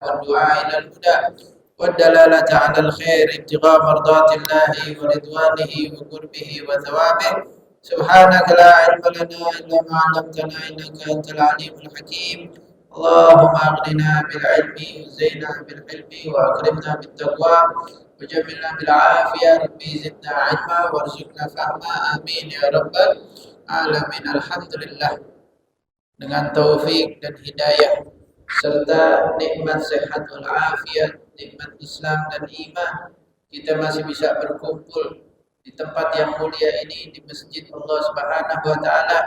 والدعاء إلى الهدى والدلالة على الخير ابتغاء مرضات الله ورضوانه وقربه وثوابه. سبحانك لا علم لنا إلا ما علمتنا إنك أنت العليم الحكيم. اللهم أغننا بالعلم وزينا بالحلم وأكرمنا بالتقوى وجملنا بالعافية. ربي زدنا علما وارزقنا فهما. آمين يا رب العالمين. Alhamdulillah, dengan taufik dan hidayah serta nikmat sehat wal afiat, nikmat Islam dan iman, kita masih bisa berkumpul di tempat yang mulia ini, di masjid Allah Subhanahu wa taala.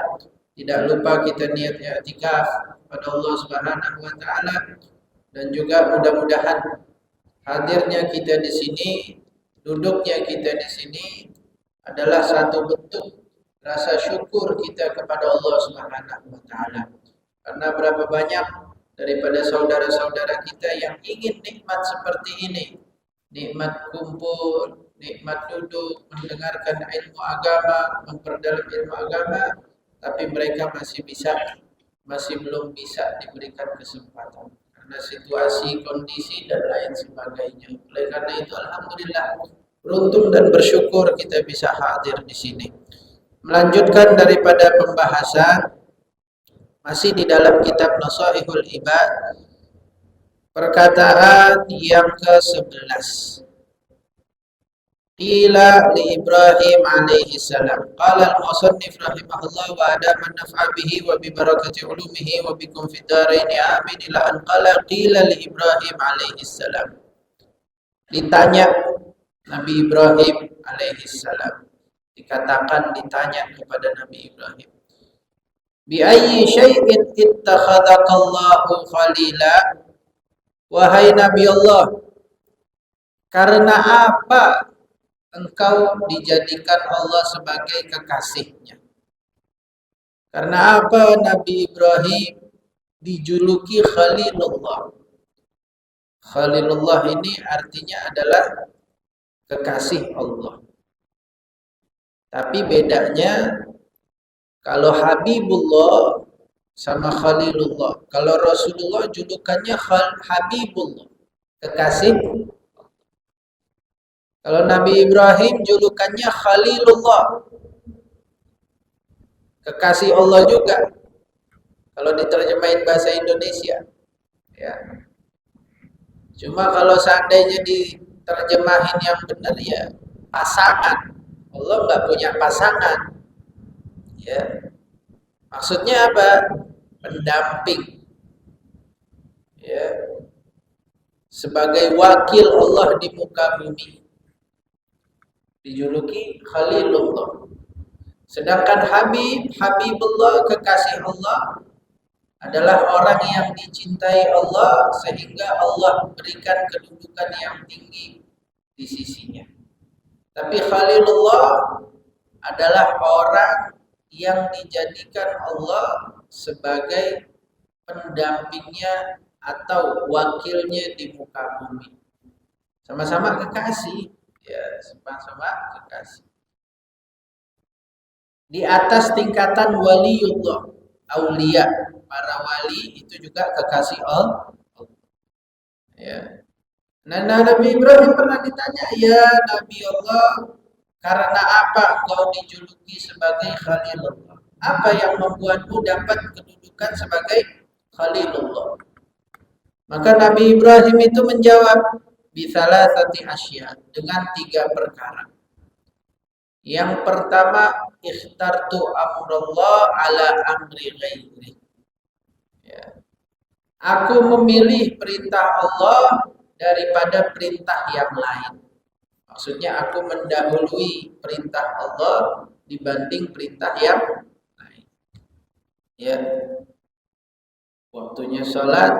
Tidak lupa kita niat i'tikaf pada Allah Subhanahu wa taala, dan juga mudah-mudahan hadirnya kita di sini, duduknya kita di sini adalah satu bentuk rasa syukur kita kepada Allah Subhanahu wa taala. Karena berapa banyak daripada saudara-saudara kita yang ingin nikmat seperti ini, nikmat kumpul, nikmat duduk, mendengarkan ilmu agama, memperdalam ilmu agama, tapi mereka masih belum bisa diberikan kesempatan karena situasi, kondisi dan lain sebagainya. Oleh karena itu, alhamdulillah, beruntung dan bersyukur kita bisa hadir di sini. Melanjutkan daripada pembahasan masih di dalam kitab Nasaihul Ibad, perkataan yang ke-11. Qila li Ibrahim alaihi salam. Qala al-musannif rahimahullah wa adama an-naf'a bihi wa bi barakati ulumihi wa bikum fid dharain amin ila an qala qila li Ibrahim alaihi salam. Ditanya Nabi Ibrahim alaihi salam. Dikatakan ditanya kepada Nabi Ibrahim. Bi ayyi syai'in ittakhadhakallahu khalila? Wahai Nabi Allah, karena apa engkau dijadikan Allah sebagai kekasihnya? Karena apa Nabi Ibrahim dijuluki Khalilullah? Khalilullah ini artinya adalah kekasih Allah. Tapi bedanya kalau Habibullah sama Khalilullah. Kalau Rasulullah julukannya Habibullah, kekasih. Kalau Nabi Ibrahim julukannya Khalilullah, kekasih Allah juga. Kalau diterjemahin bahasa Indonesia, ya. Cuma kalau seandainya diterjemahin yang benar, ya pasangan. Allah nggak punya pasangan, ya. Maksudnya apa? Pendamping, ya. Sebagai wakil Allah di muka bumi, dijuluki Khalilullah. Sedangkan Habibullah, kekasih Allah, adalah orang yang dicintai Allah sehingga Allah berikan kedudukan yang tinggi di sisinya. Tapi Khalilullah adalah orang yang dijadikan Allah sebagai pendampingnya atau wakilnya di muka bumi. Sama-sama kekasih, ya, sama-sama kekasih. Di atas tingkatan waliullah, aulia, para wali itu juga kekasih Allah. Ya. Nah, Nabi Ibrahim pernah ditanya, ya Nabi Allah, karena apa kau dijuluki sebagai Khalilullah? Apa yang membuatmu dapat kedudukan sebagai Khalilullah? Maka Nabi Ibrahim itu menjawab, bisalasati asya, dengan 3 perkara. Yang pertama, ikhtartu amrullah ala amri ghairi. Ya. Aku memilih perintah Allah daripada perintah yang lain. Maksudnya aku mendahului perintah Allah dibanding perintah yang lain. Ya. Waktunya sholat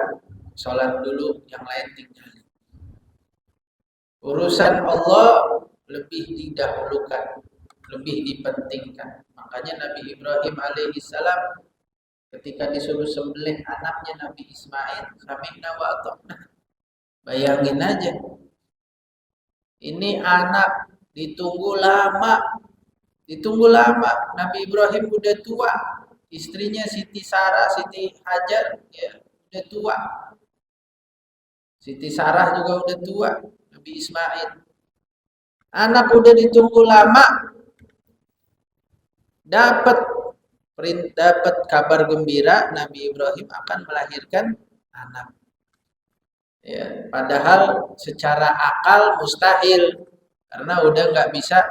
dulu, yang lain tinggal. Urusan Allah lebih didahulukan, lebih dipentingkan. Makanya Nabi Ibrahim alaihissalam ketika disuruh sembelih anaknya Nabi Ismail, sami'na wa ata'na. Bayangin aja. Ini anak ditunggu lama. Nabi Ibrahim udah tua. Istrinya Siti Sarah, Siti Hajar, ya, udah tua. Siti Sarah juga udah tua, Nabi Ismail. Anak udah ditunggu lama, dapat dapat kabar gembira Nabi Ibrahim akan melahirkan anak. Ya, padahal secara akal mustahil karena udah nggak bisa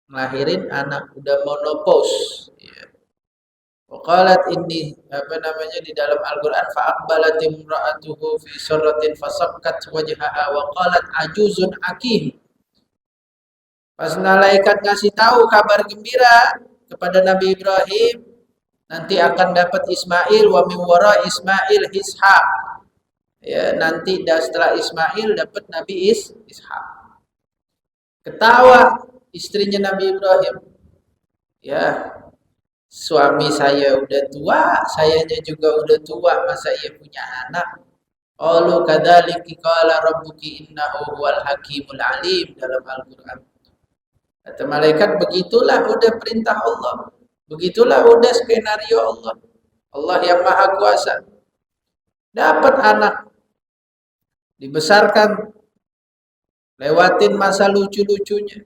ngelahirin anak, udah monopause. Ya. Waqalat ini di dalam Al-Qur'an fa'aqbalat imra'atuhu fi sarratin fasakkat wajhaha wa qalat ajuzun akim. Pas malaikat ngasih tahu kabar gembira kepada Nabi Ibrahim nanti akan dapat Ismail wa min wara Ismail Ishaq. Ya, nanti setelah Ismail dapat Nabi Ishaq. Ketawa istrinya Nabi Ibrahim. Ya, suami saya udah tua, sayanya juga udah tua, masa ia punya anak? Qalu kadzalika qala rabbuki innahu huwal hakimul alim dalam Al-Qur'an. Kata malaikat begitulah udah perintah Allah. Begitulah udah skenario Allah. Allah yang Maha Kuasa. Dapat anak. Dibesarkan. Lewatin masa lucu-lucunya.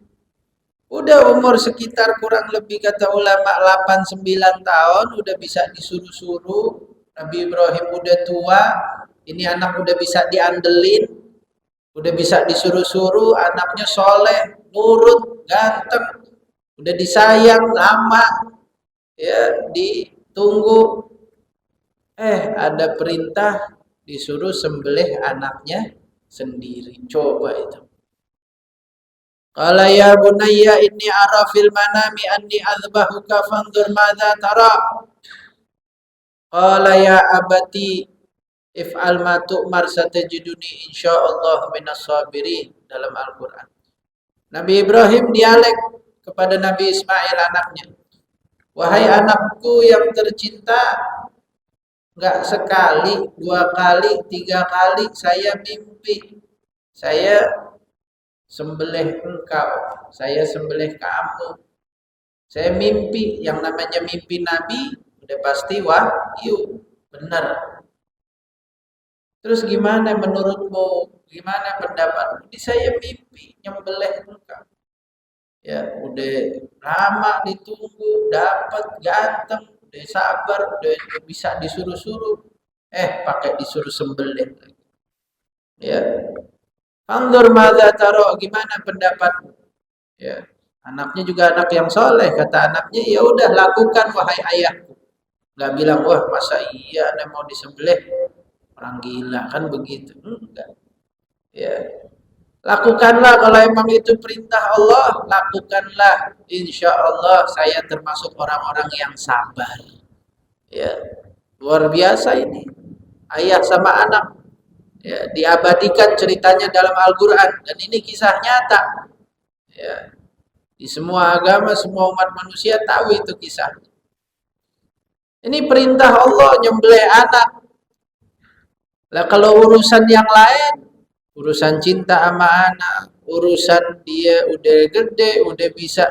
Udah umur sekitar kurang lebih kata ulama 8-9 tahun udah bisa disuruh-suruh. Nabi Ibrahim udah tua, ini anak udah bisa diandelin, udah bisa disuruh-suruh, anaknya soleh, nurut, ganteng, udah disayang lama, ya ditunggu. Ada perintah disuruh sembelih anaknya sendiri. Coba itu. Qala ya bunayya inni ara fil manami anni azbahuka fanzur madza tara. Qala ya abati if'al ma tu'mar satajiduni insyaallah minas sabirin dalam Al-Qur'an. Nabi Ibrahim dialek kepada Nabi Ismail anaknya. Wahai anakku yang tercinta, enggak sekali, 2 kali, 3 kali saya mimpi. Saya sembelih engkau, saya sembelih kamu. Saya mimpi, yang namanya mimpi Nabi udah pasti wahyu, benar. Terus gimana menurutmu? Gimana pendapatmu? Ini saya mimpi nyembelih engkau. Ya, udah lama ditunggu, dapat ganteng, udah sabar, udah bisa disuruh-suruh. Pakai disuruh sembelih. Ya. Anzur madza taro, gimana pendapatmu? Ya, anaknya juga anak yang soleh, kata anaknya, ya udah lakukan wahai ayahku. Enggak bilang wah masa iya ada mau disembelih, orang gila kan begitu. Enggak. Ya. Lakukanlah kalau emang itu perintah Allah, lakukanlah. Insya Allah saya termasuk orang-orang yang sabar. Ya, luar biasa ini. Ayah sama anak. Ya, diabadikan ceritanya dalam Al-Qur'an dan ini kisah nyata. Ya. Di semua agama, semua umat manusia tahu itu kisah. Ini perintah Allah nyembelih anak. Lah kalau urusan yang lain, urusan cinta sama anak, urusan dia udah gede, udah bisa.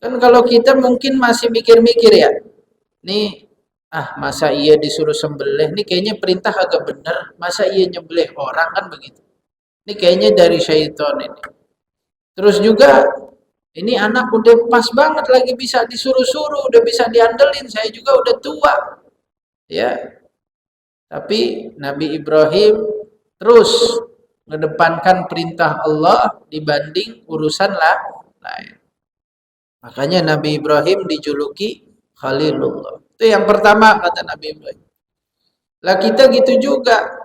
Kan kalau kita mungkin masih mikir-mikir ya. Nih masa iya disuruh sembelih, ini kayaknya perintah agak bener, masa iya nyembelih orang kan begitu. Ini kayaknya dari syaitan ini. Terus juga ini anak udah pas banget lagi bisa disuruh-suruh, udah bisa diandelin, saya juga udah tua. Ya. Tapi Nabi Ibrahim terus mengedepankan perintah Allah dibanding urusan lain. Makanya Nabi Ibrahim dijuluki Khalilullah. Itu yang pertama kata Nabi Ibrahim. Lah kita gitu juga.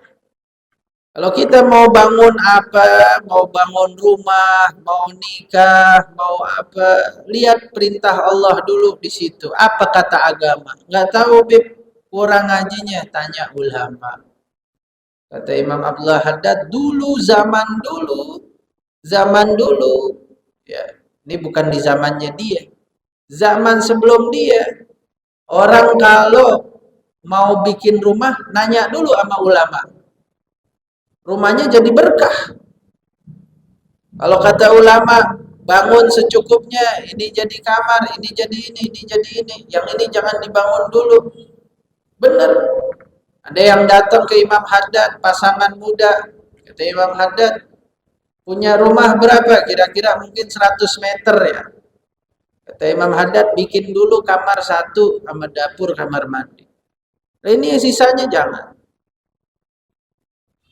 Kalau kita mau bangun apa, mau bangun rumah, mau nikah, mau apa, lihat perintah Allah dulu di situ. Apa kata agama? Enggak tahu, Bib, kurang ngajinya, tanya ulama. Kata Imam Abdullah Haddad, zaman dulu, ya, ini bukan di zamannya dia. Zaman sebelum dia, orang kalau mau bikin rumah, nanya dulu sama ulama. Rumahnya jadi berkah. Kalau kata ulama, bangun secukupnya, ini jadi kamar, ini jadi ini jadi ini. Yang ini jangan dibangun dulu. Benar. Ada yang datang ke Imam Haddad, pasangan muda, Kata Imam Haddad, punya rumah berapa? Kira-kira mungkin 100 meter ya. Kata Imam Haddad, bikin dulu kamar satu sama dapur kamar mandi. Nah, ini sisanya jangan.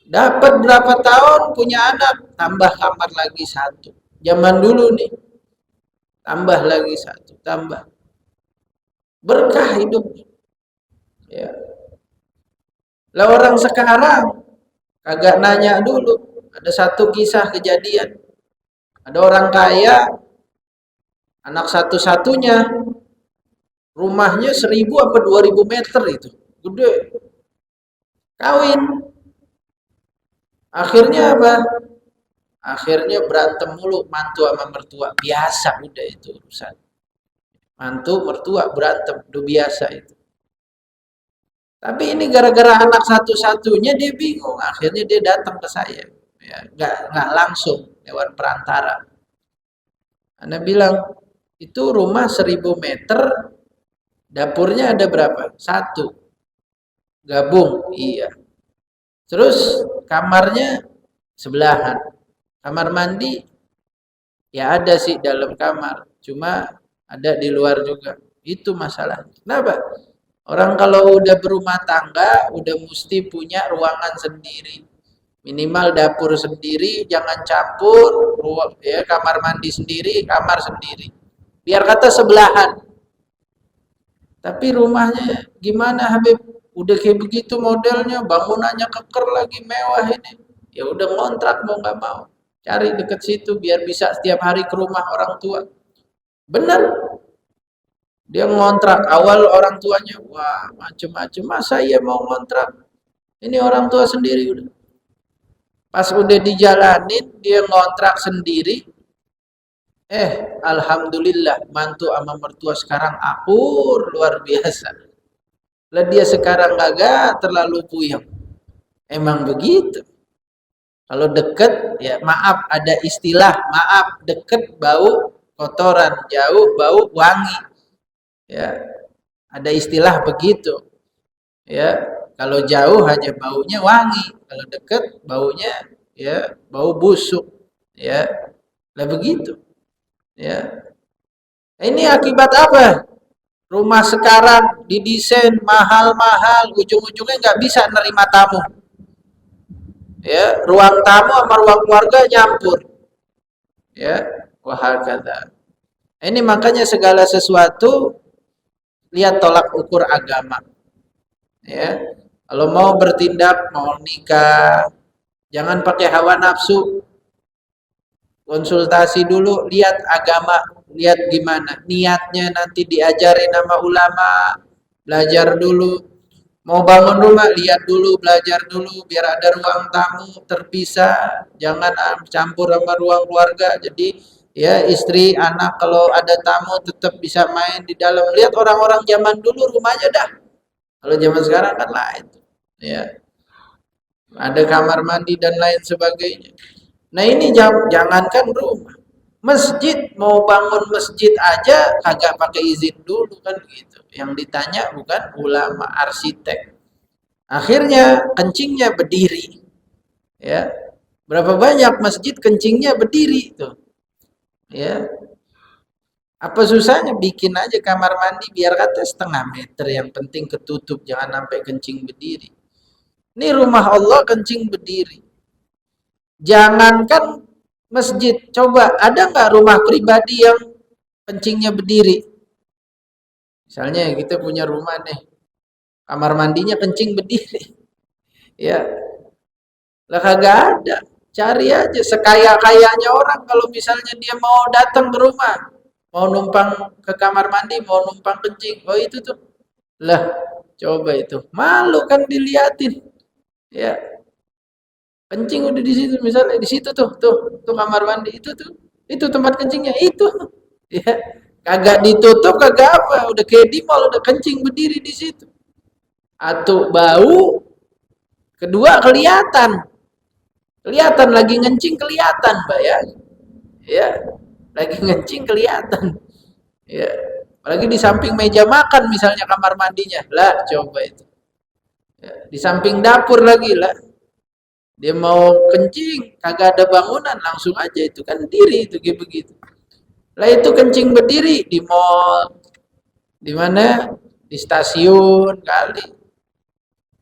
Dapat berapa tahun punya anak, tambah kamar lagi satu. Zaman dulu nih, tambah lagi satu, tambah. Berkah hidupnya. Ya. Lah orang sekarang kagak nanya dulu. Ada satu kisah kejadian. Ada orang kaya, anak satu-satunya, rumahnya 1000 apa 2000 meter itu. Gede. Kawin. Akhirnya apa? Akhirnya berantem mulu mantu sama mertua. Biasa udah itu urusan. Mantu mertua berantem, udah biasa itu. Tapi ini gara-gara anak satu-satunya dia bingung. Akhirnya dia datang ke saya. Ya, nggak langsung lewat perantara. Anda bilang, itu rumah 1000 meter, dapurnya ada berapa? Satu. Gabung, iya. Terus kamarnya sebelahan. Kamar mandi, ya ada sih dalam kamar. Cuma ada di luar juga. Itu masalahnya. Kenapa? Orang kalau udah berumah tangga, udah mesti punya ruangan sendiri. Minimal dapur sendiri, jangan campur, ya, kamar mandi sendiri, kamar sendiri. Biar kata sebelahan. Tapi rumahnya gimana Habib? Udah kayak begitu modelnya, bangunannya keker lagi mewah ini. Ya udah ngontrak mau nggak mau. Cari deket situ biar bisa setiap hari ke rumah orang tua. Bener. Dia ngontrak, awal orang tuanya, wah macem-macem, masa iya mau ngontrak? Ini orang tua sendiri udah. Pas udah dijalanin, dia ngontrak sendiri. Alhamdulillah, mantu sama mertua sekarang akur, luar biasa. Lah dia sekarang kagak terlalu puyeng. Emang begitu. Kalau deket, ya maaf, ada istilah, maaf, deket bau kotoran, jauh bau wangi. Ya, ada istilah begitu. Ya, kalau jauh hanya baunya wangi, kalau dekat baunya ya bau busuk. Ya, lah begitu. Ya. Ini akibat apa? Rumah sekarang didesain mahal-mahal, ujung-ujungnya nggak bisa nerima tamu. Ya, ruang tamu sama ruang keluarga nyampur. Ya, wahakata. Ini makanya segala sesuatu lihat tolak ukur agama. Ya, kalau mau bertindak, mau nikah, jangan pakai hawa nafsu. Konsultasi dulu, lihat agama, lihat gimana niatnya, nanti diajarin sama ulama, belajar dulu. Mau bangun rumah, lihat dulu, belajar dulu, biar ada ruang tamu terpisah, jangan campur sama ruang keluarga. Jadi ya istri, anak kalau ada tamu tetap bisa main di dalam. Lihat orang-orang zaman dulu rumahnya dah. Kalau zaman sekarang kan lain. Ya, ada kamar mandi dan lain sebagainya. Nah ini jangankan rumah, masjid, mau bangun masjid aja kagak pakai izin dulu kan gitu. Yang ditanya bukan ulama, arsitek. Akhirnya kencingnya berdiri. Ya, berapa banyak masjid kencingnya berdiri tuh. Ya, apa susahnya bikin aja kamar mandi biar kata 1/2 meter, yang penting ketutup, jangan sampai kencing berdiri. Ini rumah Allah kencing berdiri. Jangankan masjid, coba ada nggak rumah pribadi yang kencingnya berdiri? Misalnya kita punya rumah nih, kamar mandinya kencing berdiri. Ya, lah kagak ada. Cari aja sekaya-kayanya orang, kalau misalnya dia mau datang ke rumah, mau numpang ke kamar mandi, mau numpang kencing, oh itu tuh. Lah, coba itu. Malu kan diliatin. Ya, kencing udah di situ, misalnya di situ tuh kamar mandi itu tempat kencingnya itu. Ya, kagak ditutup kagak apa, udah kayak di mall, udah kencing berdiri di situ. Atau bau, kedua kelihatan lagi ngencing, kelihatan Mbak ya. Ya, lagi ngencing kelihatan. Ya, apalagi di samping meja makan misalnya kamar mandinya. Lah, coba itu. Ya, di samping dapur lagi lah. Dia mau kencing, kagak ada bangunan, langsung aja itu kan diri itu kayak begitu. Lah itu kencing berdiri di mall, di mana? Di stasiun kali.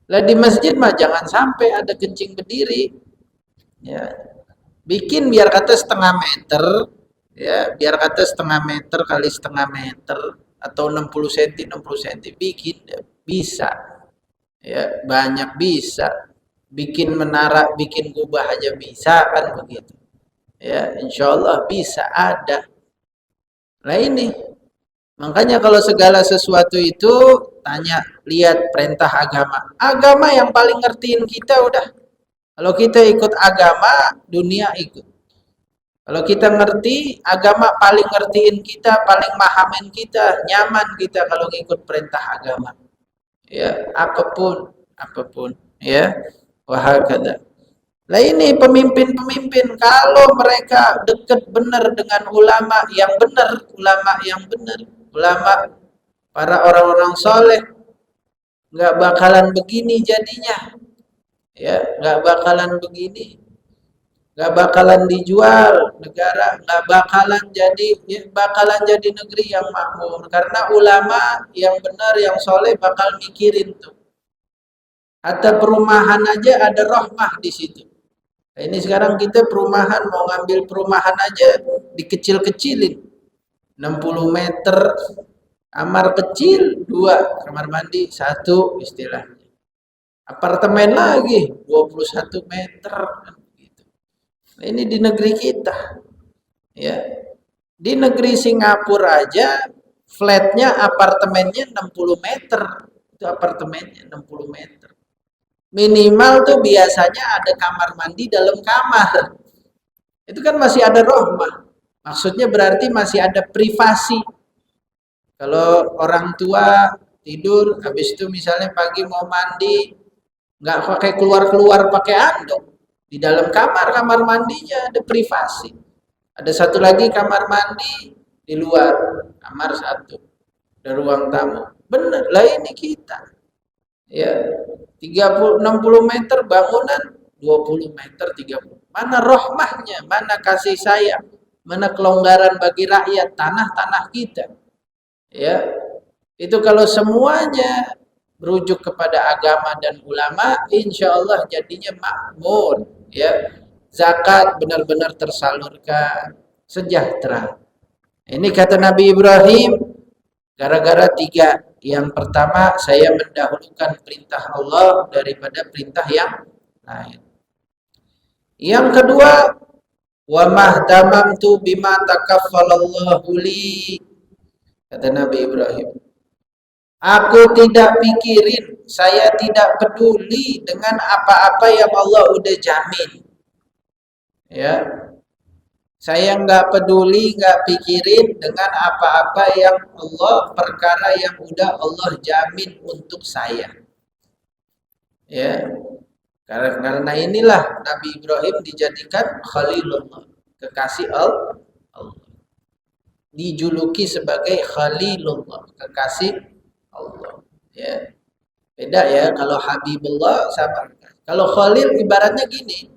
Lah di masjid mah jangan sampai ada kencing berdiri. Ya, bikin biar kata setengah meter, ya, biar kata setengah meter kali setengah meter atau 60 cm 60 cm bikin ya, bisa. Ya, banyak bisa. Bikin menara, bikin kubah aja bisa kan begitu. Ya, insya Allah bisa ada. Nah ini, makanya kalau segala sesuatu itu tanya, lihat perintah agama. Agama yang paling ngertiin kita udah. Kalau kita ikut agama, dunia ikut. Kalau kita ngerti, agama paling ngertiin kita, paling mahamin kita, nyaman kita kalau ngikut perintah agama. Ya, apapun, ya. Wahakada. Nah ini pemimpin-pemimpin kalau mereka dekat benar dengan ulama yang benar, ulama para orang-orang soleh, nggak bakalan begini jadinya, ya nggak bakalan begini, nggak bakalan dijual negara, nggak bakalan jadi, ya, bakalan jadi negeri yang makmur karena ulama yang benar yang soleh bakal mikirin tuh. Hatta perumahan aja ada rahmah di situ. Nah, ini sekarang kita perumahan mau ngambil perumahan aja dikecil-kecilin. 60 meter kamar kecil, 2 kamar mandi, 1 istilahnya. Apartemen lagi 21 meter kan gitu. Nah, ini di negeri kita. Ya. Di negeri Singapura aja flatnya apartemennya 60 meter. Itu apartemennya 60 meter. Minimal tuh biasanya ada kamar mandi dalam kamar. Itu kan masih ada rahmah. Maksudnya berarti masih ada privasi. Kalau orang tua tidur, habis itu misalnya pagi mau mandi, nggak pakai keluar-keluar pakai anduk. Di dalam kamar mandinya ada privasi. Ada satu lagi kamar mandi di luar, kamar satu. Ada ruang tamu. Bener lah ini kita. Ya, 60 meter bangunan, 20 meter 30. Mana rahmahnya, mana kasih sayang, mana kelonggaran bagi rakyat tanah-tanah kita. Ya, itu kalau semuanya merujuk kepada agama dan ulama, insya Allah jadinya makmur. Ya, zakat benar-benar tersalurkan, sejahtera. Ini kata Nabi Ibrahim, gara-gara 3. Yang pertama, saya mendahulukan perintah Allah daripada perintah yang lain. Yang kedua, wa mahtamamtu bima takaffalallahu li. Kata Nabi Ibrahim, aku tidak pikirin, saya tidak peduli dengan apa-apa yang Allah udah jamin. Ya, saya nggak peduli, nggak pikirin dengan apa-apa yang Allah, perkara yang udah Allah jamin untuk saya. Ya, karena inilah Nabi Ibrahim dijadikan Khalilullah, kekasih Allah. Dijuluki sebagai Khalilullah, kekasih Allah. Ya, beda ya kalau Habibullah sama. Kalau Khalil ibaratnya gini,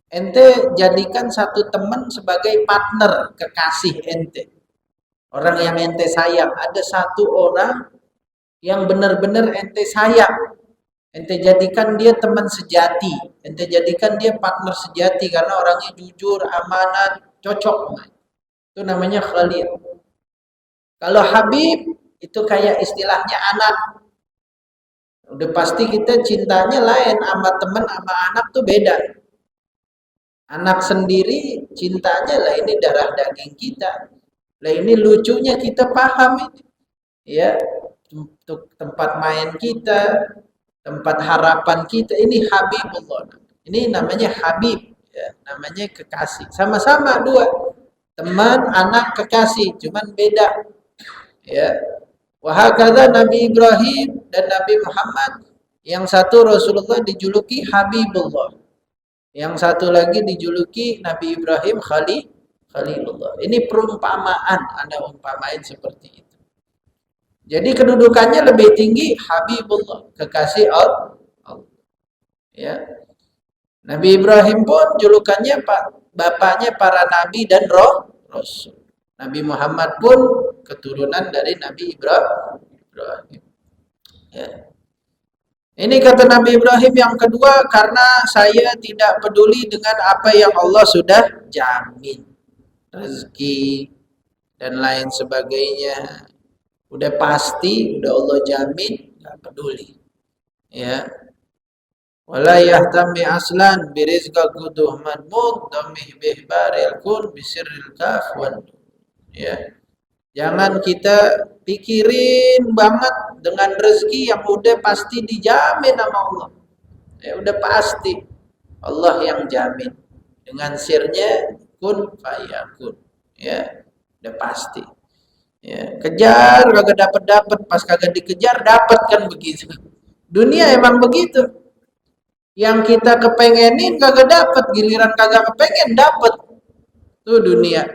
ente jadikan satu teman sebagai partner kekasih ente. Orang yang ente sayang. Ada satu orang yang benar-benar ente sayang. Ente jadikan dia teman sejati. Ente jadikan dia partner sejati karena orangnya jujur, amanat, cocok. Itu namanya Khalil. Kalau Habib itu kayak istilahnya anak. Udah pasti kita cintanya lain sama teman sama anak tuh beda. Anak sendiri cintanya lah ini darah daging kita. Lah ini lucunya kita paham ini. Ya, untuk tempat main kita, tempat harapan kita ini Habibullah. Ini namanya Habib, ya, namanya kekasih. Sama-sama dua. Teman, anak, kekasih, cuman beda. Ya. Wahakala Nabi Ibrahim dan Nabi Muhammad, yang satu Rasulullah dijuluki Habibullah. Yang satu lagi dijuluki Nabi Ibrahim Khalilullah. Ini perumpamaan, Anda umpamain seperti itu. Jadi kedudukannya lebih tinggi Habibullah, kekasih Allah. Ya. Nabi Ibrahim pun julukannya bapaknya para nabi dan rasul. Nabi Muhammad pun keturunan dari Nabi Ibrahim. Ya. Ini kata Nabi Ibrahim yang kedua, karena saya tidak peduli dengan apa yang Allah sudah jamin. Rezeki dan lain sebagainya. Udah pasti, udah Allah jamin, nggak peduli. Ya. Wala yahtami aslan birizqa kuduh madmud damih bihbaril kun bisirril kaf wan. Ya. Jangan kita pikirin banget dengan rezeki yang udah pasti dijamin sama Allah. Ya udah pasti Allah yang jamin. Dengan sirnya kun fayakun. Ya, udah pasti. Ya, kejar kagak dapat pas kagak dikejar dapat kan begitu. Dunia emang begitu. Yang kita kepengenin kagak dapat, giliran kagak kepengen dapat. Tuh dunia.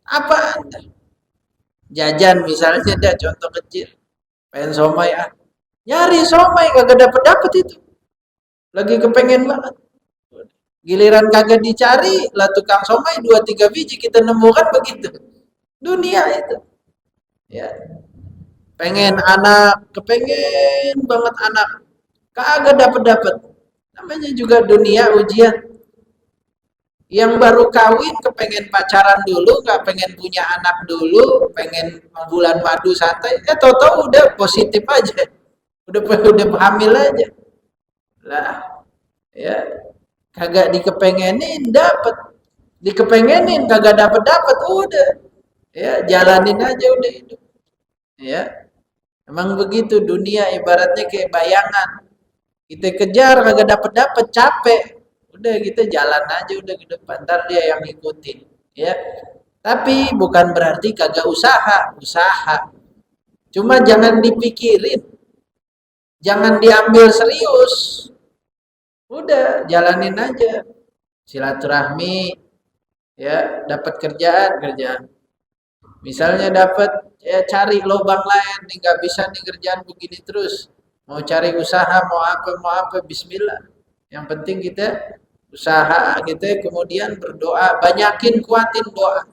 Apa Anda? Jajan misalnya ada contoh kecil, pengen somai nyari somai kagak dapet itu, lagi kepengen banget, giliran kagak dicari lah tukang somai 2-3 biji kita nemukan begitu dunia itu. Ya, pengen anak, kepengen banget anak, kagak dapet, namanya juga dunia ujian. Yang baru kawin kepengen pacaran dulu, nggak pengen punya anak dulu, pengen bulan madu santai, tahu-tahu udah positif aja, udah hamil aja lah. Ya, kagak dikepengenin dapet, dikepengenin kagak dapet udah, ya jalanin aja udah hidup. Ya, emang begitu dunia, ibaratnya kayak bayangan, kita kejar kagak dapet capek, udah kita jalan aja udah ke depan, ntar dia yang ngikutin. Ya, tapi bukan berarti kagak usaha, cuma jangan dipikirin, jangan diambil serius, udah jalanin aja, silaturahmi. Ya, dapat kerjaan, misalnya dapat, ya cari lubang lain nih, nggak bisa nih kerjaan begini terus, mau cari usaha mau apa bismillah, yang penting kita usaha, kita kemudian berdoa, banyakin, kuatin doa.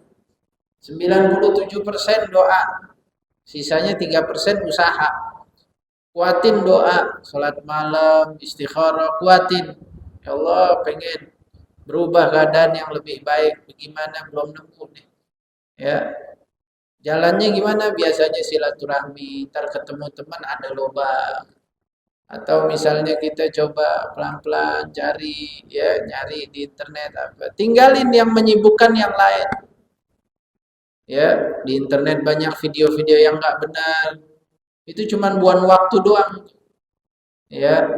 97% doa, sisanya 3% usaha. Kuatin doa, salat malam, istikharah, kuatin. Ya Allah, pengen berubah keadaan yang lebih baik, bagaimana belum nemu nih. Ya, jalannya gimana? Biasanya silaturahmi, ntar ketemu teman ada lobang. Atau misalnya kita coba pelan-pelan cari, ya nyari di internet apa, tinggalin yang menyibukkan yang lain. Ya, di internet banyak video-video yang nggak benar, itu cuman buang waktu doang. Ya,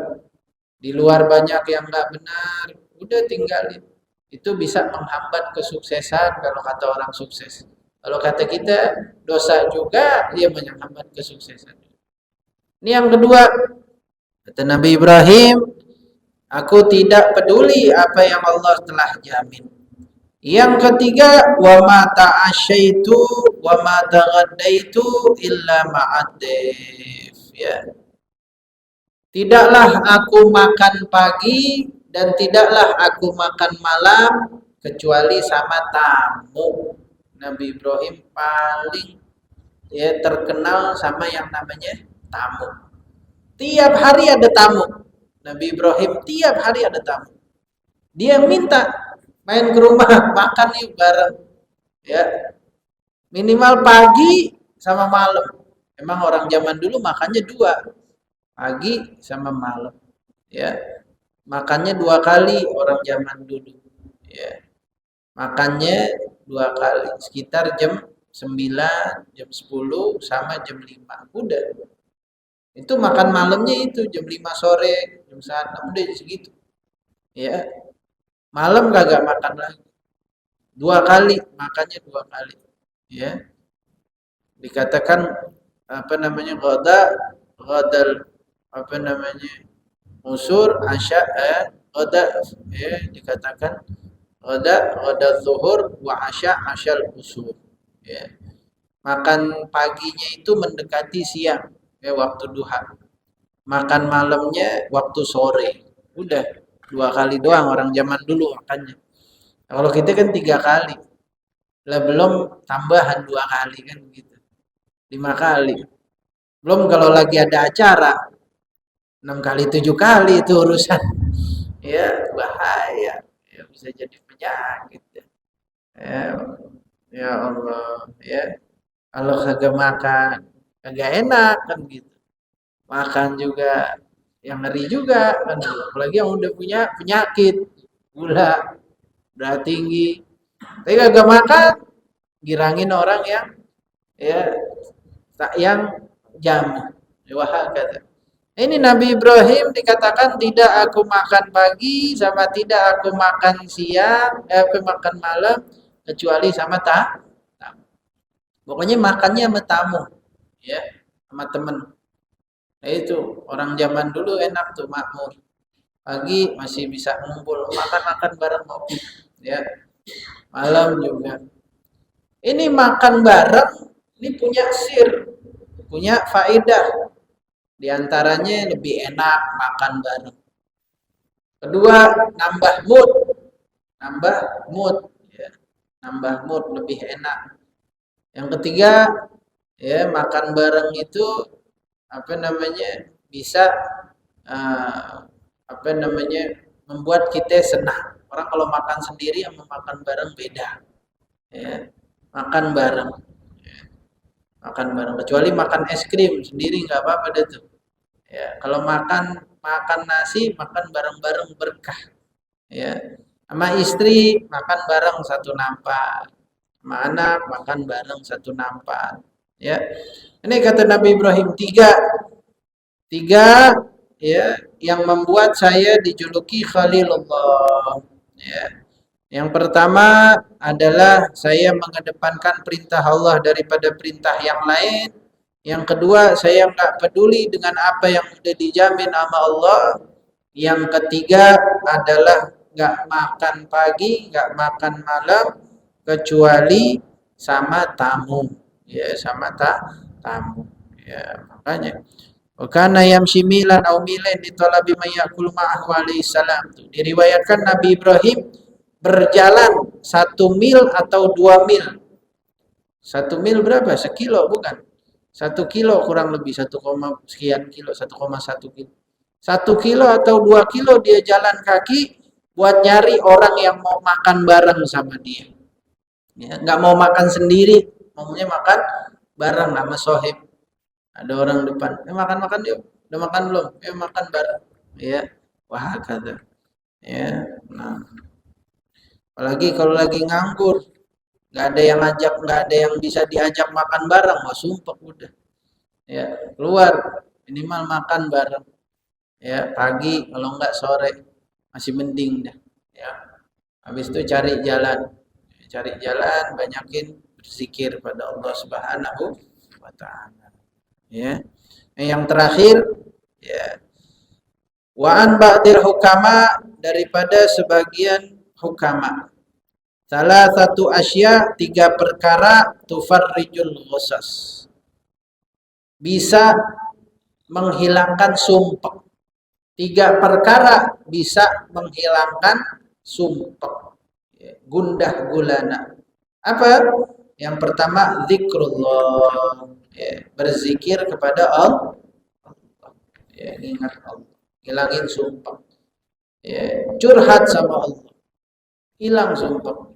di luar banyak yang nggak benar, udah tinggalin. Itu bisa menghambat kesuksesan kalau kata orang sukses. Kalau kata kita dosa juga, dia menghambat kesuksesan. Ini yang kedua. Kata Nabi Ibrahim, aku tidak peduli apa yang Allah telah jamin. Yang ketiga, wa ma ta'asyaitu wa ma taghaddaitu illa ma'adif. Ya. Tidaklah aku makan pagi dan tidaklah aku makan malam kecuali sama tamu. Nabi Ibrahim paling terkenal sama yang namanya tamu. Tiap hari ada tamu. Nabi Ibrahim tiap hari ada tamu. Dia minta main ke rumah, makan yuk bareng. Ya. Minimal pagi sama malam. Emang orang zaman dulu makannya 2, pagi sama malam. Ya. Makannya 2 kali orang zaman dulu. Ya. Makannya 2 kali, sekitar jam 9, jam 10 sama jam 5. Udah. Itu makan malamnya itu jam 5 sore, jam 6 udah segitu. Ya. Malam kagak makan lagi. 2 kali, makannya 2 kali. Ya. Dikatakan apa namanya? Ghadal apa namanya? Usur asya ghada, ya dikatakan ghada zuhur wa asyal usur. Ya. Makan paginya itu mendekati siang, waktu duha. Makan malamnya waktu sore. Udah. 2 kali doang orang zaman dulu makannya. Nah, kalau kita kan 3 kali. Lah belum tambahan 2 kali kan gitu. 5 kali. Belum kalau lagi ada acara 6 kali 7 kali itu urusan. Ya bahaya. Ya bisa jadi penyakit. Ya, ya Allah, ya. Kalau kagak makan kagak enak kan gitu. Makan juga yang ngeri juga kan gitu. Apalagi yang udah punya penyakit gula, darah tinggi. Tapi kagak makan girangin orang yang ya tak yang jamu. Wah kata. Ini Nabi Ibrahim dikatakan tidak aku makan pagi sama tidak aku makan siang, aku makan malam kecuali sama tamu. Pokoknya makannya sama tamu, ya, sama temen. Nah itu orang zaman dulu enak tuh makmur. Pagi masih bisa ngumpul makan-makan bareng ngopi, ya. Malam juga. Ini makan bareng, ini punya punya faedah. Di antaranya lebih enak makan bareng. Kedua, nambah mood, nambah mood, ya. Nambah mood lebih enak. Yang ketiga, ya makan bareng itu apa namanya bisa apa namanya membuat kita senang. Orang kalau makan sendiri sama makan bareng beda. Ya, makan bareng. Ya, makan bareng. Kecuali makan es krim sendiri nggak apa-apa deh tuh. Ya, kalau makan makan nasi makan bareng-bareng berkah. Ya, sama istri makan bareng satu nampan. Sama anak makan bareng satu nampan. Ya, ini kata Nabi Ibrahim tiga ya yang membuat saya dijuluki Khalilullah. Ya. Yang pertama adalah saya mengedepankan perintah Allah daripada perintah yang lain. Yang kedua, saya nggak peduli dengan apa yang sudah dijamin sama Allah. Yang ketiga adalah nggak makan pagi, nggak makan malam, kecuali sama tamu. Ya, sama tamu. Ya, makanya. Wakana yamshi milan au milen di talabi mayyakul ma'ahu alaihi salam. Diriwayatkan Nabi Ibrahim berjalan 1 mil atau 2 mil. 1 mil berapa? Sekilo bukan? 1 kilo kurang lebih 1, sekian kilo, 1,1 kilo. 1 kilo atau 2 kilo dia jalan kaki buat nyari orang yang mau makan bareng sama dia. Ya, nggak mau makan sendiri, maunya makan bareng sama sohib. Ada orang depan, makan-makan yuk. Udah makan belum? Makan bareng. Ya, wah kata. Ya, nah. Apalagi kalau lagi nganggur, nggak ada yang ngajak, nggak ada yang bisa diajak makan bareng, wah sumpah udah. Ya, keluar minimal makan bareng. Ya, pagi kalau nggak sore masih mending dah. Ya, habis itu cari jalan, banyakin berzikir pada Allah Subhanahu wa Ta'ala. Ya, yang terakhir, ya, wa'an ba'dir hukama daripada sebagian hukama. Salah satu asya 3 perkara tufarrijul ghusas. Bisa menghilangkan sumpek. 3 perkara bisa menghilangkan sumpek. Gundah gulana. Apa? Yang pertama zikrullah. Ya, berzikir kepada Allah. Ya, ingat Allah. Hilangin sumpah. Ya, curhat sama Allah. Hilang sumpah.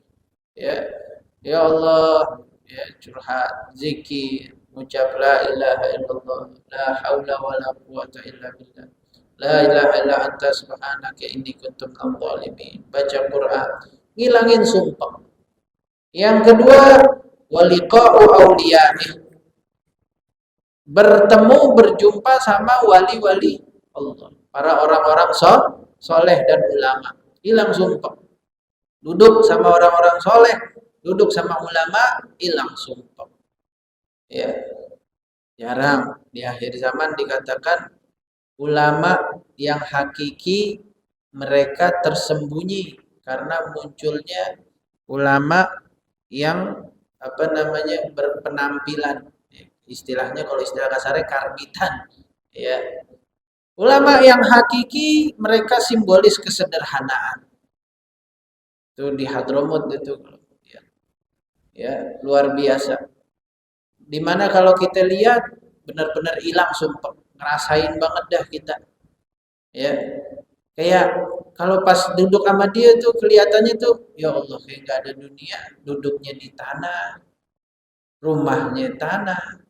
Ya Allah, ya curhat, zikir, ucap la ilaha illallah, la haula wala quwata illa billah. La ilaha illa anta subhanaka inni kuntu minadh dhalimin. Baca Quran, ngilangin sumpah. Yang kedua, waliqa'u auliya'ih. Bertemu berjumpa sama wali-wali Allah, para orang-orang soleh dan ulama. Hilang sumpah. Duduk sama orang-orang soleh, duduk sama ulama, hilang sumpah. Ya, jarang di akhir zaman dikatakan ulama yang hakiki mereka tersembunyi karena munculnya ulama yang apa namanya berpenampilan. Istilahnya kalau istilah kasarnya karbitan, ya Ulama yang hakiki mereka simbolis kesederhanaan. Itu di Hadramut itu ya luar biasa. Dimana kalau kita lihat benar-benar hilang sumpah, ngerasain banget dah kita. Ya, kayak kalau pas duduk sama dia tuh kelihatannya tuh ya Allah kayak nggak ada dunia, duduknya di tanah, rumahnya tanah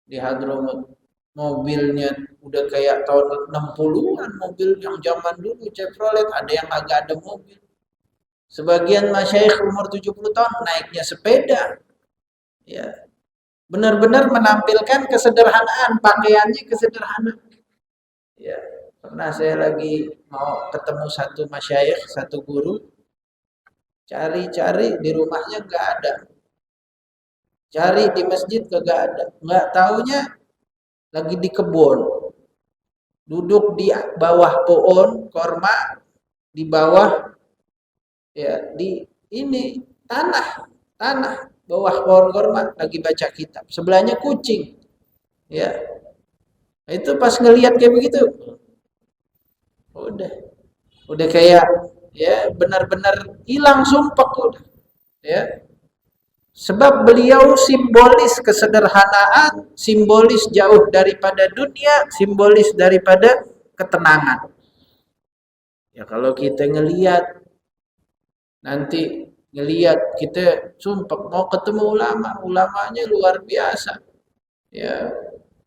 di Hadramut. Mobilnya udah kayak tahun 60-an, mobil yang zaman dulu Chevrolet, ada yang agak ada mobil. Sebagian masyayikh umur 70 tahun naiknya sepeda. Ya, benar-benar menampilkan kesederhanaan, pakaiannya kesederhanaan. Ya, pernah saya lagi mau ketemu satu masyayikh, satu guru, cari-cari di rumahnya nggak ada, cari di masjid nggak ada, nggak taunya lagi di kebun, duduk di bawah pohon korma, di bawah ya di ini tanah bawah pohon korma lagi baca kitab, sebelahnya kucing, ya itu pas ngelihat kayak begitu, udah kayak ya benar-benar hilang sumpah udah ya, sebab beliau simbolis kesederhanaan, simbolis jauh daripada dunia, simbolis daripada ketenangan. Ya kalau kita ngelihat nanti ngelihat kita sumpah mau ketemu ulamanya luar biasa. Ya,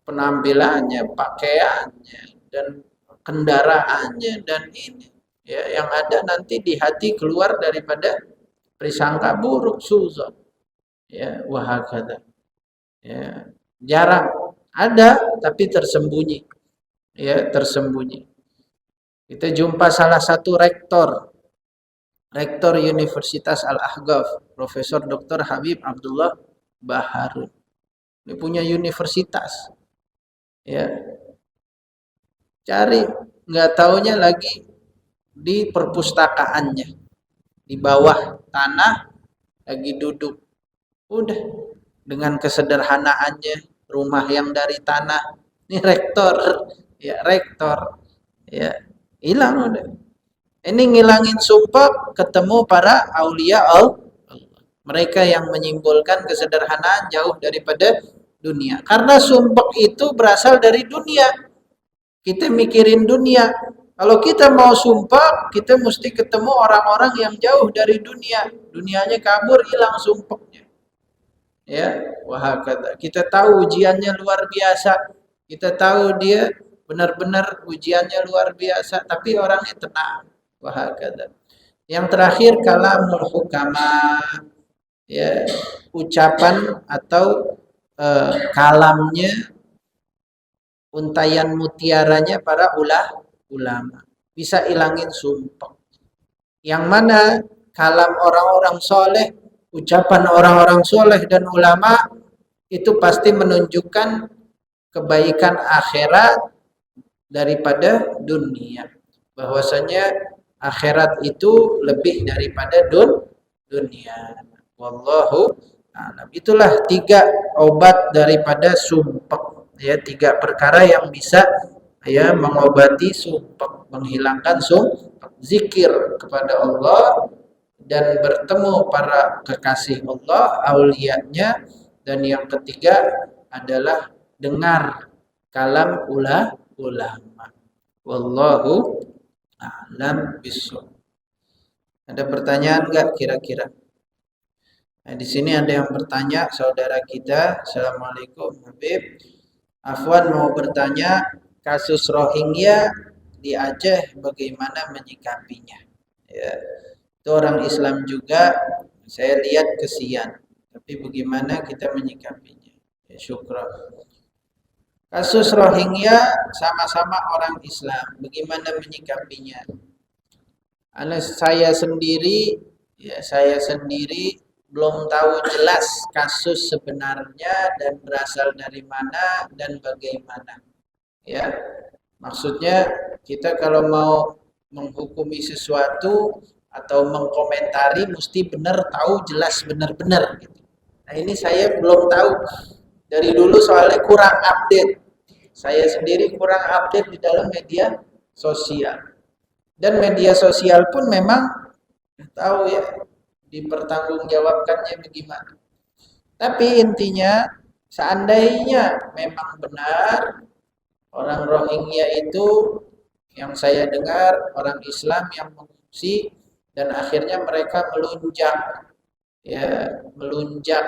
penampilannya, pakaiannya dan kendaraannya dan ini ya yang ada nanti di hati keluar daripada prasangka buruk suzon. Ya, wahakata. Ya, jarang ada tapi tersembunyi. Ya, tersembunyi. Kita jumpa salah satu rektor Universitas Al-Ahqaf, Profesor Dr. Habib Abdullah Baharun. Dia punya universitas. Ya. Cari nggak taunya lagi di perpustakaannya. Di bawah tanah lagi duduk. Udah dengan kesederhanaannya, rumah yang dari tanah. Ini rektor, ya hilang udah. Ini ngilangin sumpah ketemu para aulia Allah. Mereka yang menyimbolkan kesederhanaan jauh daripada dunia. Karena sumpah itu berasal dari dunia. Kita mikirin dunia. Kalau kita mau sumpah, kita mesti ketemu orang-orang yang jauh dari dunia. Dunianya kabur, hilang sumpahnya. Ya, wahakata. Kita tahu ujiannya luar biasa. Kita tahu dia benar-benar ujiannya luar biasa, tapi orangnya tenang. Wahakata. Yang terakhir kalamul hukama, ya, ucapan atau kalamnya, untayan mutiaranya para ulama. Bisa ilangin sumpah. Yang mana kalam orang-orang soleh, ucapan orang-orang soleh dan ulama itu pasti menunjukkan kebaikan akhirat daripada dunia. Bahwasanya akhirat itu lebih daripada dunia. Wallahu a'lam. Itulah 3 obat daripada sumpah. Ya, 3 perkara yang bisa ya mengobati sumpah, menghilangkan sumpah. Zikir kepada Allah dan bertemu para kekasih Allah, aulianya, dan yang ketiga adalah dengar kalam ulama. Wallahu a'lam bishawab. Ada pertanyaan enggak kira-kira? Nah, di sini ada yang bertanya, saudara kita. Assalamualaikum Habib. Afwan mau bertanya, kasus Rohingya di Aceh bagaimana menyikapinya? Ya, itu orang Islam juga, saya lihat kesian. Tapi bagaimana kita menyikapinya? Ya, syukran. Kasus Rohingya sama-sama orang Islam. Bagaimana menyikapinya? Saya sendiri belum tahu jelas kasus sebenarnya dan berasal dari mana dan bagaimana. Ya, maksudnya kita kalau mau menghukumi sesuatu atau mengkomentari mesti benar tahu jelas benar-benar. Gitu. Nah ini saya belum tahu dari dulu soalnya kurang update. Saya sendiri kurang update di dalam media sosial. Dan media sosial pun memang tahu ya dipertanggungjawabkannya bagaimana. Tapi intinya seandainya memang benar orang Rohingya itu yang saya dengar orang Islam yang mengungsi dan akhirnya mereka melunjak ya melunjak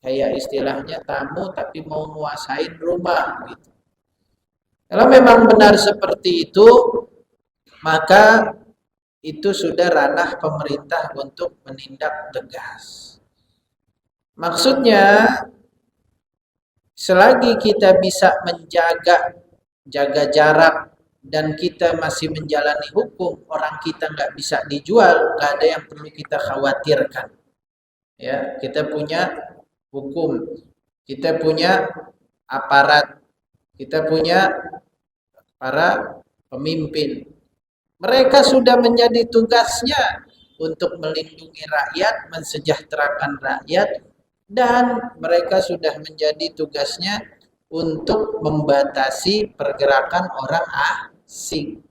kayak istilahnya tamu tapi mau nguasain rumah gitu. Kalau memang benar seperti itu maka itu sudah ranah pemerintah untuk menindak tegas. Maksudnya selagi kita bisa jaga jarak dan kita masih menjalani hukum, orang kita nggak bisa dijual, nggak ada yang perlu kita khawatirkan. Ya, kita punya hukum, kita punya aparat, kita punya para pemimpin. Mereka sudah menjadi tugasnya untuk melindungi rakyat, mensejahterakan rakyat, dan mereka sudah menjadi tugasnya untuk membatasi pergerakan orang asing,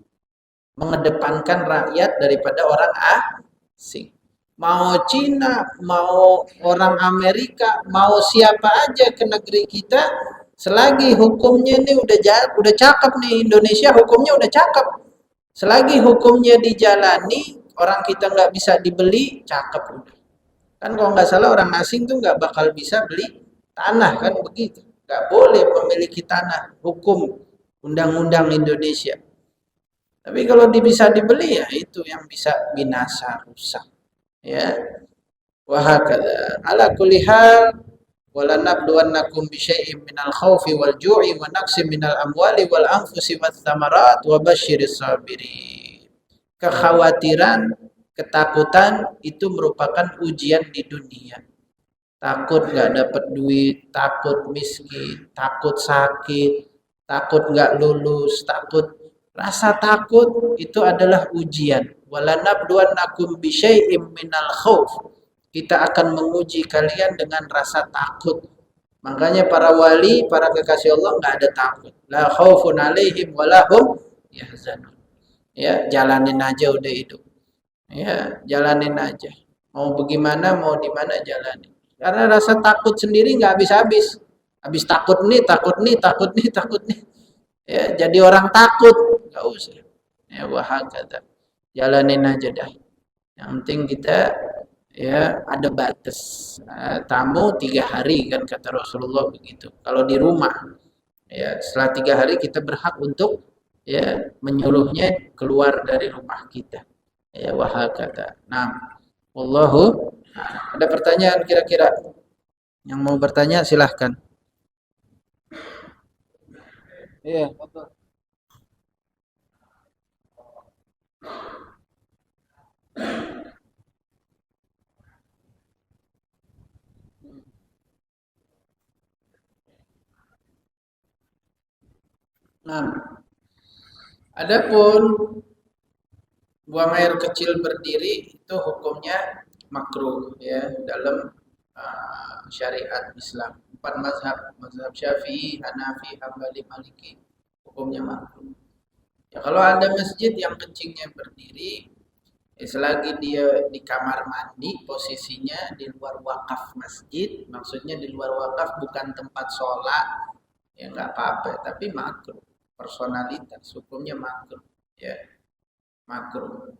mengedepankan rakyat daripada orang asing. Mau Cina, mau orang Amerika, mau siapa aja ke negeri kita, selagi hukumnya ini udah cakep nih, Indonesia hukumnya udah cakep. Selagi hukumnya dijalani, orang kita nggak bisa dibeli, cakep udah. Kan kalau nggak salah orang asing tuh nggak bakal bisa beli tanah kan begitu. Nggak boleh memiliki tanah, hukum undang-undang Indonesia. Tapi kalau bisa dibeli ya itu yang bisa binasa rusak. Ya, wahakadha. Ala kulli hal wala nabluwannakum bisyai'in minal khaufi wal ju'i wa naqsin minal amwali wal anfusi wath thamarat wa basyiris sabirin. Kekhawatiran, ketakutan itu merupakan ujian di dunia. Takut nggak dapat duit, takut miskin, takut sakit, takut nggak lulus, takut. Rasa takut itu adalah ujian. Walanabluwannakum bisyai'im minal khauf. Kita akan menguji kalian dengan rasa takut. Makanya para wali, para kekasih Allah nggak ada takut. La khaufun alaihim walahum yahzanun. Ya, jalanin aja udah hidup. Ya, jalanin aja. Mau bagaimana, mau di mana jalanin. Karena rasa takut sendiri nggak habis-habis. Habis takut nih, takut nih, takut nih, takut nih. Ya, jadi orang takut, nggak usah. Ya, wahakata. Jalanin aja dah. Yang penting kita ya ada batas. Nah, tamu 3 hari kan kata Rasulullah begitu. Kalau di rumah, ya setelah 3 hari kita berhak untuk ya menyuruhnya keluar dari rumah kita. Ya wahakata. Nah, wallahu. Ada pertanyaan kira-kira? Yang mau bertanya silahkan. Iya, betul. Nah, adapun buang air kecil berdiri itu hukumnya makruh ya dalam syariat Islam. 4 mazhab Syafi'i, Hanafi, Hambali, Maliki hukumnya makruh. Ya kalau ada masjid yang kencingnya berdiri, ya selagi dia di kamar mandi, posisinya di luar wakaf masjid, maksudnya di luar wakaf bukan tempat sholat, ya nggak apa-apa, tapi makruh. Personalitas hukumnya makruh, ya makruh,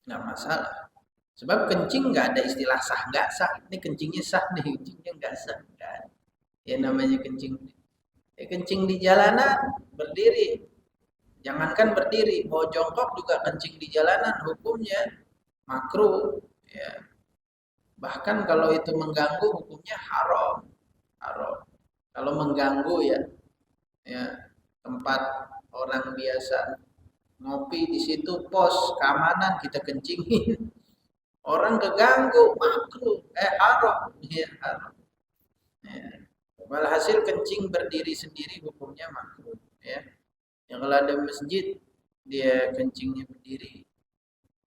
nggak masalah. Sebab kencing nggak ada istilah sah nggak sah. Ini kencingnya sah nih, kencingnya nggak sah. Nggak ada. Ya namanya kencing. Ya, kencing di jalanan berdiri. Jangankan berdiri, mau jongkok juga kencing di jalanan hukumnya makruh. Ya. Bahkan kalau itu mengganggu hukumnya haram. Haram. Kalau mengganggu ya tempat orang biasa ngopi di situ pos keamanan kita kencingin. Orang keganggu makruh haram ya haram ya. Walhasil kencing berdiri sendiri hukumnya makruh ya. Yang kalau ada masjid dia kencingnya berdiri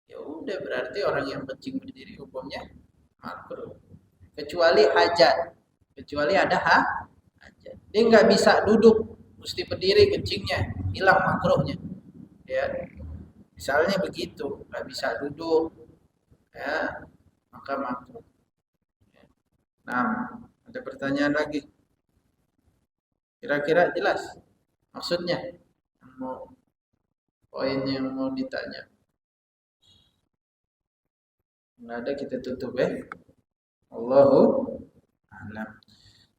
ya udah berarti orang yang kencing berdiri hukumnya makruh kecuali hajat, kecuali ada hajat dia nggak bisa duduk mesti berdiri kencingnya, hilang makruhnya. Ya, misalnya begitu, nggak bisa duduk, ya, maka makruh. Nah, ada pertanyaan lagi? Kira-kira jelas maksudnya? Mau poin yang mau ditanya? Nggak ada, kita tutup ya. Allahu a'lam.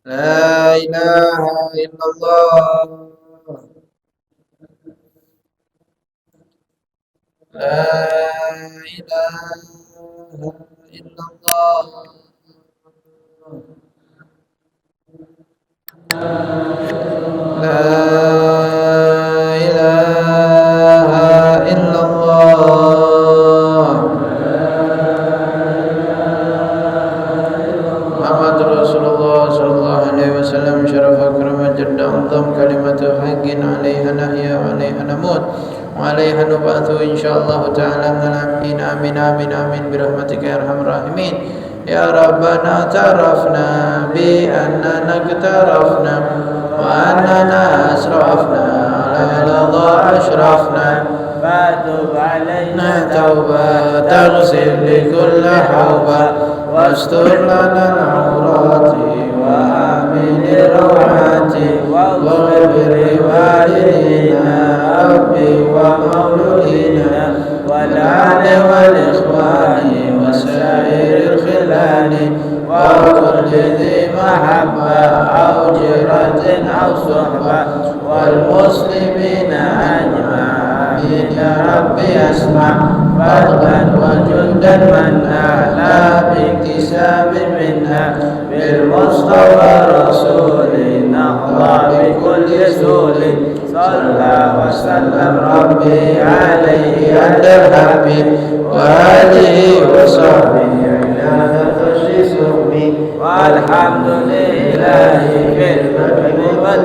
La ilaha illallah. La ilaha illallah. La ilaha illallah. Muhammad Rasulullah sallallahu alaihi wasallam syaraf akram jadda anzam kalimatu haqqin alaiha nahya wa alaiha namut wa alaiha nub'athu insyaallah ta'ala amin amin amin amin birahmatika ya arhamar rahimin. Ya Rabbana tarafna bi annana iktarafna wa annana asrafna ala ladha ashrafna fatub alaina tauba taghsil li kulli hawba wastur lana al-awrati wa amin rawati waghfir li walidina abbi wa mauludina wal ali wal ikhwani wa sa'iril khilani wa kulli dhi mahabba aw jiratin aw suhba wal muslimina ajma'in ya rabbi asma' fadlan wa jundan manna la biktisabin minna bil mustafa rasulina Allah bi kulli sulin salla wa sallam rabbi alaihi adal habib wa alihi wa sahbihi ila khusri suhbi walhamdulillahi fil madhani wa